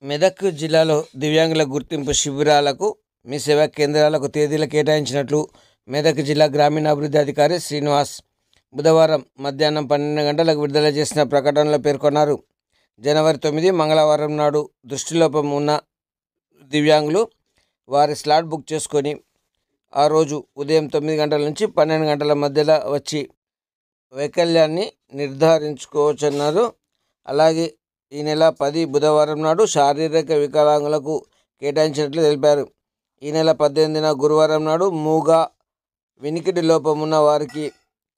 మెదక్ జిల్లాలో దివ్యాంగుల గుర్తింపు శిబిరాలకు మీ సేవా కేంద్రాలకు తేదీలు కేటాయించినట్లు మెదక్ జిల్లా గ్రామీణాభివృద్ధి అధికారి శ్రీనివాస్ బుధవారం మధ్యాహ్నం 12 గంటలకు విడుదల చేసిన ప్రకటనలో పేర్కొన్నారు. జనవరి 9 మంగళవారం నాడు దృష్టిలోపం ఉన్న దివ్యాంగులు వారి స్లాట్ బుక్ చేసుకొని ఆ రోజు ఉదయం 9 గంటల నుంచి 12 గంటల మధ్యలో వచ్చి వైకల్యాన్ని నిర్ధారించుకోవచ్చన్నారు. అలాగే ఈ నెల 10 బుధవారం నాడు శారీరక వికలాంగులకు కేటాయించినట్లు తెలిపారు. ఈ నెల 18న గురువారం నాడు మూగా వినికిడి లోపం ఉన్న వారికి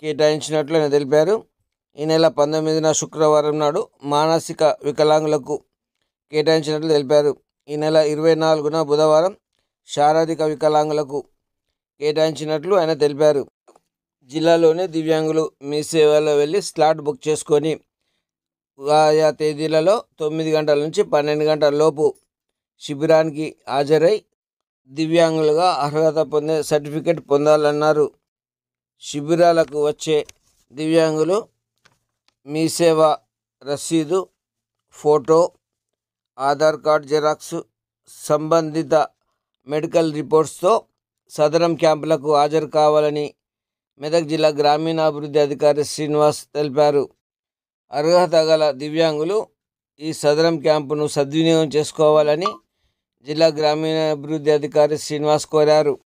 కేటాయించినట్లు ఆయన తెలిపారు. ఈ నెల 19న శుక్రవారం నాడు మానసిక వికలాంగులకు కేటాయించినట్లు తెలిపారు. ఈ నెల 24న బుధవారం శారీరక వికలాంగులకు కేటాయించినట్లు ఆయన తెలిపారు. జిల్లాలోని దివ్యాంగులు మీ సేవలో వెళ్ళి స్లాట్ బుక్ చేసుకొని ఆయా తేదీలలో 9 గంటల నుంచి 12 గంటల లోపు శిబిరానికి హాజరై దివ్యాంగులుగా అర్హత పొందే సర్టిఫికెట్ పొందాలన్నారు. శిబిరాలకు వచ్చే దివ్యాంగులు మీ సేవ రసీదు, ఫోటో, ఆధార్ కార్డ్ జిరాక్స్, సంబంధిత మెడికల్ రిపోర్ట్స్తో సదరం క్యాంపులకు హాజరు కావాలని మెదక్ జిల్లా గ్రామీణాభివృద్ధి అధికారి శ్రీనివాస్ తెలిపారు. అర్హత గల దివ్యాంగులు ఈ సదరం క్యాంపును సద్వినియోగం చేసుకోవాలని జిల్లా గ్రామీణాభివృద్ధి అధికారి శ్రీనివాస్ కోరారు.